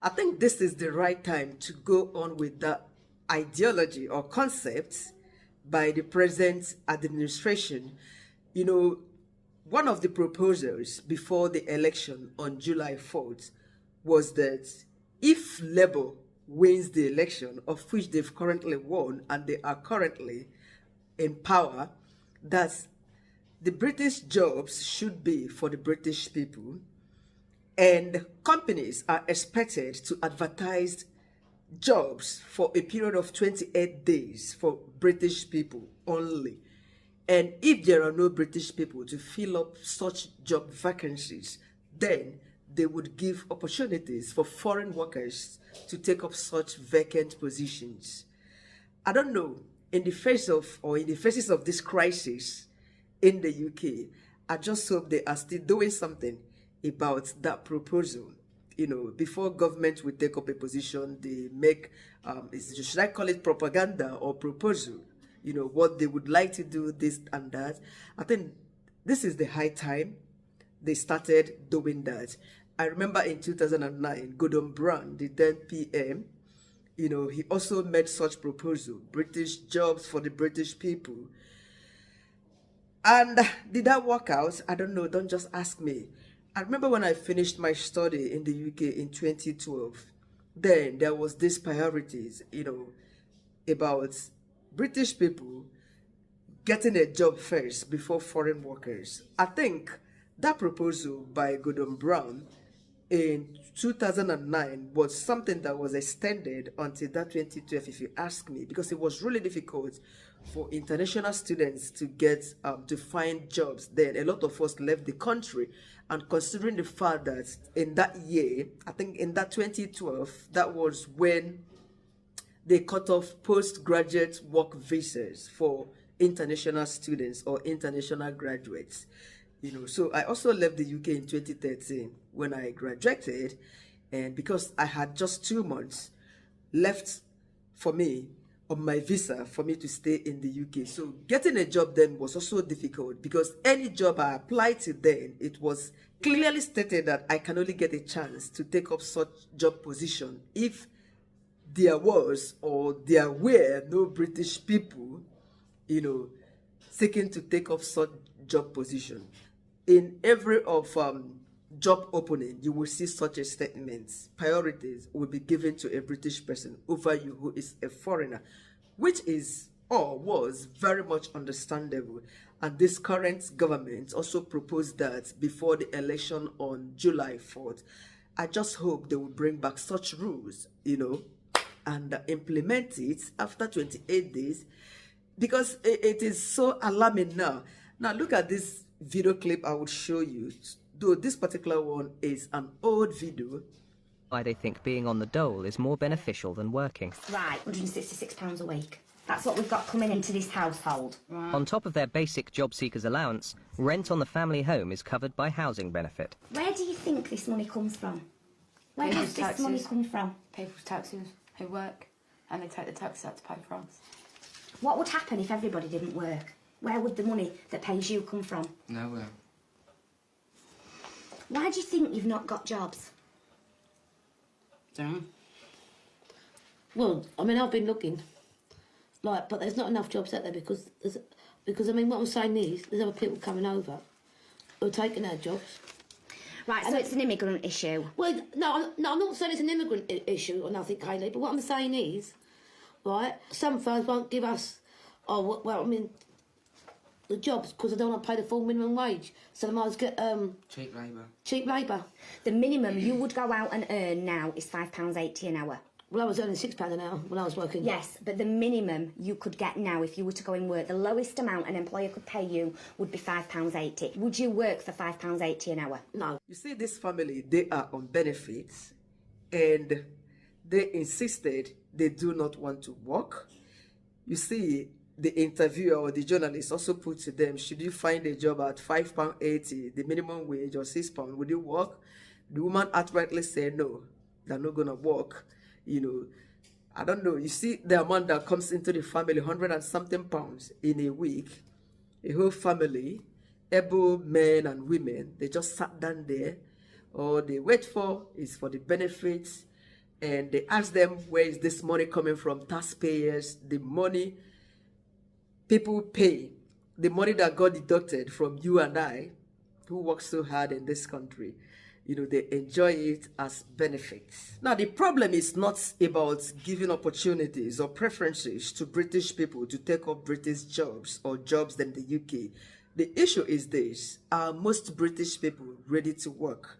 I think this is the right time to go on with the ideology or concepts by the present administration. You know, one of the proposals before the election on July 4th was that if Labour wins the election, of which they've currently won and they are currently in power, that the British jobs should be for the British people, and companies are expected to advertise jobs for a period of 28 days for British people only. And if there are no British people to fill up such job vacancies, then they would give opportunities for foreign workers to take up such vacant positions. I don't know, in the face of, or in the faces of this crisis in the UK, I just hope they are still doing something about that proposal. You know, before government will take up a position, they make, should I call it propaganda or proposal? You know, what they would like to do, this and that. I think this is the high time they started doing that. I remember in 2009, Gordon Brown, the then PM, you know, he also made such proposal, British jobs for the British people. And did that work out? I don't know, don't just ask me. I remember when I finished my study in the UK in 2012, then there was these priorities, you know, about British people getting a job first before foreign workers. I think that proposal by Gordon Brown in 2009 was something that was extended until that 2012, if you ask me, because it was really difficult for international students to get to find jobs. Then a lot of us left the country, and considering the fact that in that year, I think in that 2012, that was when they cut off postgraduate work visas for international students or international graduates. You know, so I also left the UK in 2013 when I graduated, and because I had just 2 months left for me on my visa for me to stay in the UK. So getting a job then was also difficult, because any job I applied to then, it was clearly stated that I can only get a chance to take up such job position if there was or there were no British people, you know, seeking to take up such job position. In every of job opening, you will see such a statement. Priorities will be given to a British person over you who is a foreigner, which is or was very much understandable. And this current government also proposed that before the election on July 4th. I just hope they will bring back such rules, you know, and implement it after 28 days, because it is so alarming now. Now look at this video clip I would show you, though this particular one is an old video. Why they think being on the dole is more beneficial than working. Right, £166 a week. That's what we've got coming into this household. Right. On top of their basic job seekers allowance, rent on the family home is covered by housing benefit. Where do you think this money comes from? Where does this money come from? People's taxes who work, and they take the tax out to pay for us. What would happen if everybody didn't work? Where would the money that pays you come from? Nowhere. Why do you think you've not got jobs? Don't know. Well, I mean, I've been looking, but there's not enough jobs out there because I mean, what I'm saying is, there's other people coming over who are taking our jobs. Right, so it's an immigrant issue. Well, no, I'm not saying it's an immigrant issue or nothing, Kaylee, but what I'm saying is, right, some firms won't give us, the jobs because they don't want to pay the full minimum wage, so they might as get cheap labour. Cheap labour. The minimum you would go out and earn now is £5.80 an hour. Well, I was earning £6 an hour when I was working. Yes, but the minimum you could get now if you were to go and work, the lowest amount an employer could pay you would be £5.80. Would you work for £5.80 an hour? No. You see, this family, they are on benefits, and they insisted they do not want to work. You see, the interviewer or the journalist also put to them, should you find a job at £5.80, the minimum wage, or £6, would you work? The woman outrightly said no, they're not going to work. You know, I don't know. You see the amount that comes into the family, 100 and something pounds in a week. A whole family, able men and women, they just sat down there. All they wait for is for the benefits, and they ask them, where is this money coming from? Taxpayers, the money people pay, the money that got deducted from you and I, who work so hard in this country. They enjoy it as benefits. Now, the problem is not about giving opportunities or preferences to British people to take up British jobs or jobs in the UK. The issue is this: are most British people ready to work?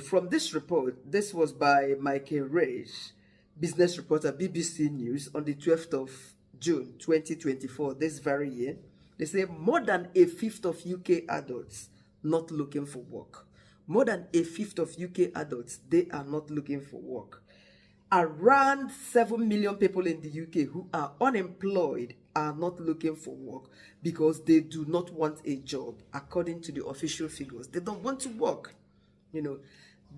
From this report, this was by Michael Reyes, business reporter, BBC News, on the 12th of June 2024, this very year. They say more than a fifth of UK adults not looking for work. More than a fifth of UK adults, they are not looking for work. Around 7 million people in the UK who are unemployed are not looking for work because they do not want a job, according to the official figures. They don't want to work.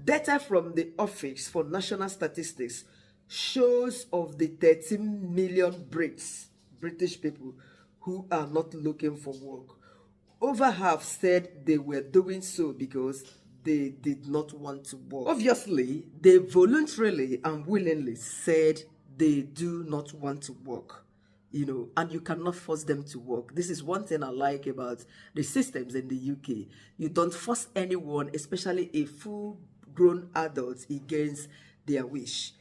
Data from the Office for National Statistics shows of the 13 million British people who are not looking for work, over half said they were doing so because they did not want to work. Obviously, they voluntarily and willingly said they do not want to work, and you cannot force them to work. This is one thing I like about the systems in the UK. You don't force anyone, especially a full-grown adult, against their wish,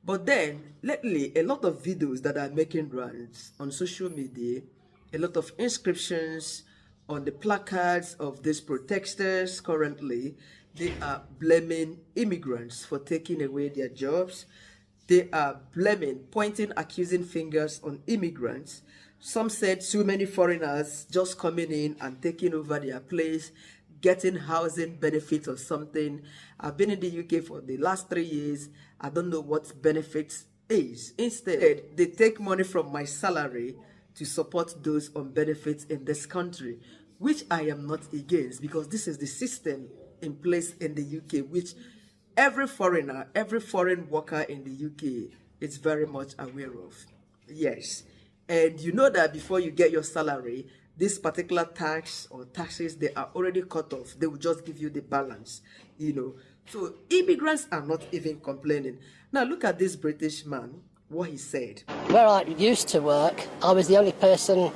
But then, lately, a lot of videos that are making rounds on social media, a lot of inscriptions on the placards of these protesters currently, they are blaming immigrants for taking away their jobs. They are pointing accusing fingers on immigrants. Some said too many foreigners just coming in and taking over their place, getting housing benefits or something. I've been in the UK for the last 3 years. I don't know what benefits is. Instead, they take money from my salary to support those on benefits in this country, which I am not against, because this is the system in place in the UK, which every foreigner, every foreign worker in the UK is very much aware of. Yes. And you know that before you get your salary, this particular tax or taxes, they are already cut off. They will just give you the balance, So immigrants are not even complaining. Now look at this British man, what he said. Where I used to work, I was the only person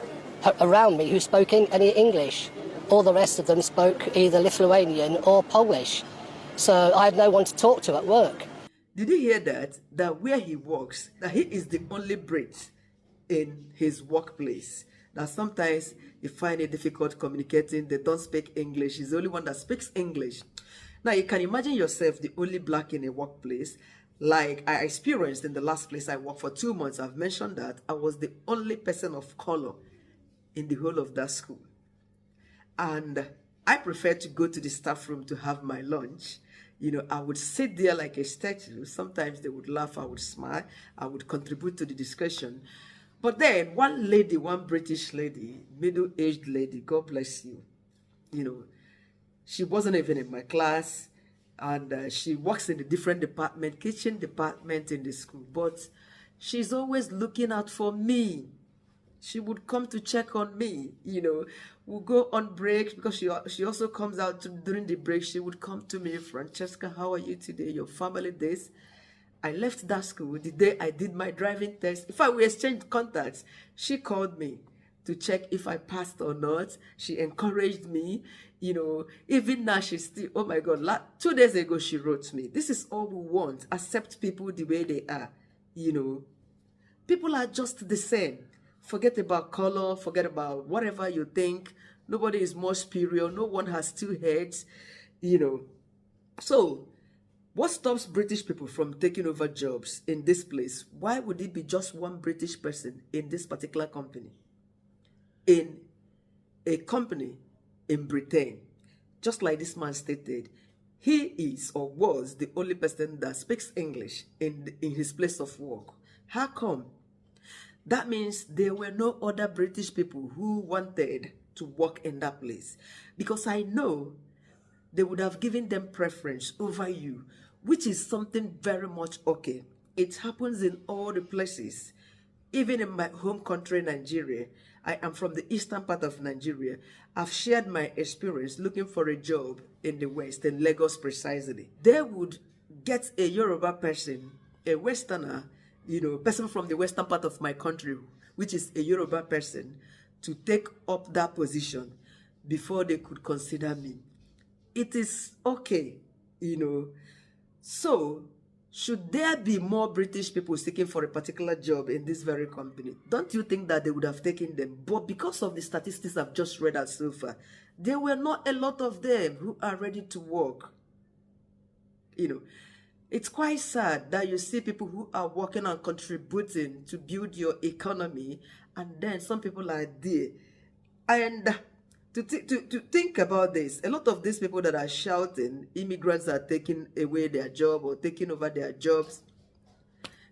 around me who spoke any English. All the rest of them spoke either Lithuanian or Polish. So I had no one to talk to at work. Did you hear that? That where he works, that he is the only Brit in his workplace. That sometimes you find it difficult communicating. They don't speak English. He's the only one that speaks English. Now you can imagine yourself the only black in a workplace. Like I experienced in the last place I worked for 2 months. I've mentioned that I was the only person of color in the whole of that school. And I prefer to go to the staff room to have my lunch. I would sit there like a statue. Sometimes they would laugh, I would smile, I would contribute to the discussion. But then one British lady, middle-aged lady, God bless you, she wasn't even in my class, and she works in a different department, kitchen department in the school, but she's always looking out for me. She would come to check on me, We'll go on break because she also comes out during the break. She would come to me, Francesca, how are you today? Your family this? I left that school the day I did my driving test. In fact, we exchanged contacts. She called me to check if I passed or not. She encouraged me, Even now, she's still, oh my God, 2 days ago, she wrote me. This is all we want. Accept people the way they are, People are just the same. Forget about color, forget about whatever you think. Nobody is more superior. No one has two heads, So, what stops British people from taking over jobs in this place? Why would it be just one British person in this particular company? In a company in Britain, just like this man stated, he is or was the only person that speaks English in his place of work. How come? That means there were no other British people who wanted to work in that place. Because I know they would have given them preference over you, which is something very much okay. It happens in all the places. Even in my home country, Nigeria, I am from the eastern part of Nigeria. I've shared my experience looking for a job in the West, in Lagos precisely. They would get a Yoruba person, a Westerner, person from the western part of my country, which is a Yoruba person, to take up that position before they could consider me. It is okay, So, should there be more British people seeking for a particular job in this very company? Don't you think that they would have taken them? But because of the statistics I've just read out so far, there were not a lot of them who are ready to work. It's quite sad that you see people who are working and contributing to build your economy, and then some people are there. And to think about this, a lot of these people that are shouting, immigrants are taking away their job or taking over their jobs,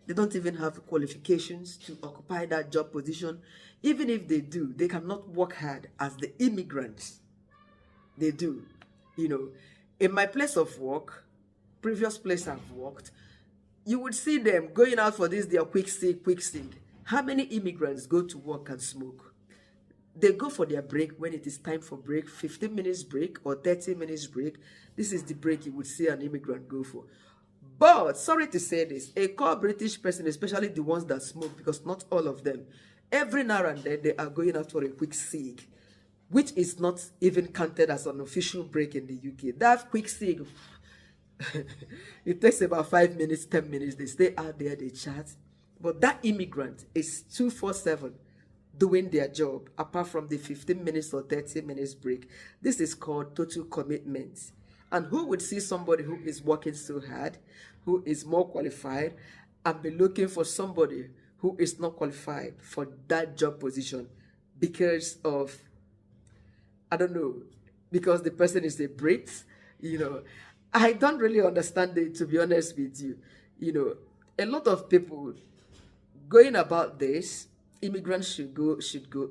they don't even have qualifications to occupy that job position. Even if they do, they cannot work hard as the immigrants. They do. In my place of work, previous place I've worked, you would see them going out for this, their quick seek. How many immigrants go to work and smoke? They go for their break when it is time for break, 15 minutes break or 30 minutes break. This is the break you would see an immigrant go for. But, sorry to say this, a core British person, especially the ones that smoke, because not all of them, every now and then they are going out for a quick cig, which is not even counted as an official break in the UK. That quick cig, it takes about 5 minutes, 10 minutes. They stay out there, they chat. But that immigrant is 24/7 doing their job, apart from the 15 minutes or 30 minutes break. This is called total commitment. And who would see somebody who is working so hard, who is more qualified, and be looking for somebody who is not qualified for that job position because of, I don't know, because the person is a Brit? I don't really understand it, to be honest with you. A lot of people going about this, immigrants should go.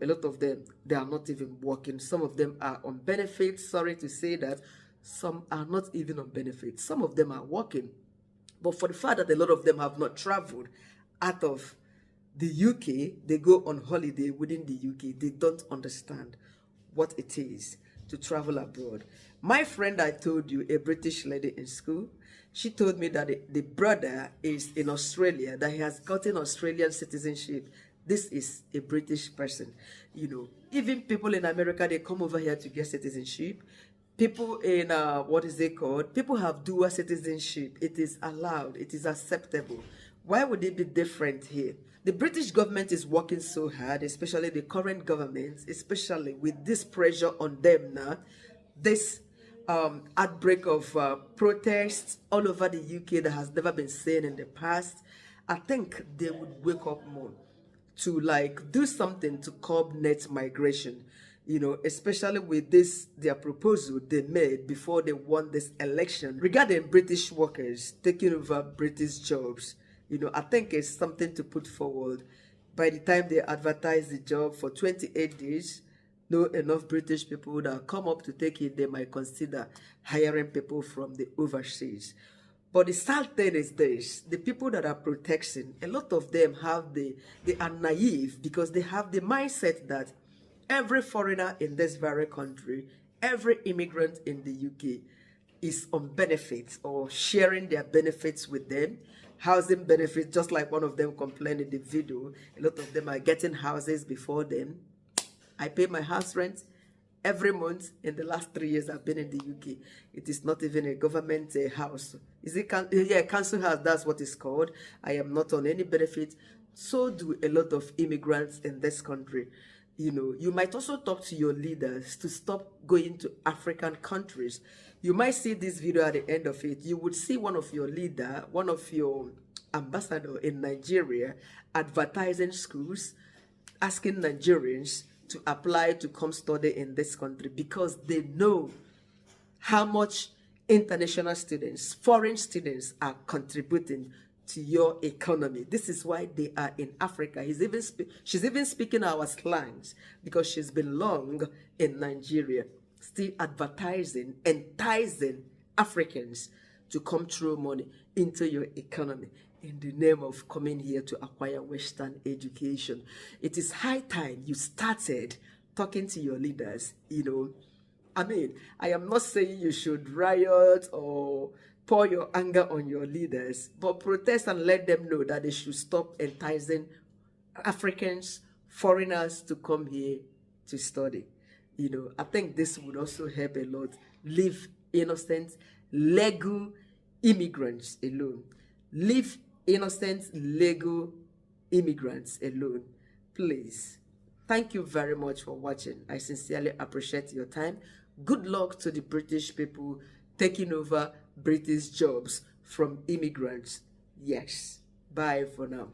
A lot of them, they are not even working. Some of them are on benefits. Sorry to say that. Some are not even on benefits. Some of them are working. But for the fact that a lot of them have not traveled out of the UK, they go on holiday within the UK, they don't understand what it is to travel abroad. My friend, I told you, a British lady in school, she told me that the brother is in Australia, that he has gotten Australian citizenship. This is a British person. Even people in America, they come over here to get citizenship. People in, people have dual citizenship. It is allowed. It is acceptable. Why would it be different here? The British government is working so hard, especially the current government, especially with this pressure on them now, this outbreak of protests all over the UK that has never been seen in the past. I think they would wake up more to do something to curb net migration, especially with their proposal they made before they won this election regarding British workers taking over British jobs. I think it's something to put forward. By the time they advertise the job for 28 days, no enough British people that come up to take it, they might consider hiring people from the overseas. But the sad thing is this: the people that are protesting, a lot of them they are naive because they have the mindset that every foreigner in this very country, every immigrant in the UK is on benefits or sharing their benefits with them. Housing benefits, just like one of them complained in the video, a lot of them are getting houses before them. I pay my house rent every month in the last 3 years I've been in the UK. It is not even a government house. Is it? Yeah, council house, that's what it's called. I am not on any benefit. So do a lot of immigrants in this country. You might also talk to your leaders to stop going to African countries. You might see this video at the end of it. You would see one of your leader, one of your ambassador in Nigeria advertising schools, asking Nigerians to apply to come study in this country because they know how much international students, foreign students are contributing to your economy. This is why they are in Africa. She's even speaking our slangs because she's been long in Nigeria, still advertising, enticing Africans to come throw money into your economy in the name of coming here to acquire Western education. It is high time you started talking to your leaders. I am not saying you should riot or pour your anger on your leaders, but protest and let them know that they should stop enticing Africans, foreigners to come here to study. You know, I think this would also help a lot. Leave innocent, legal immigrants alone. Leave innocent, legal immigrants alone. Please. Thank you very much for watching. I sincerely appreciate your time. Good luck to the British people taking over British jobs from immigrants. Yes. Bye for now.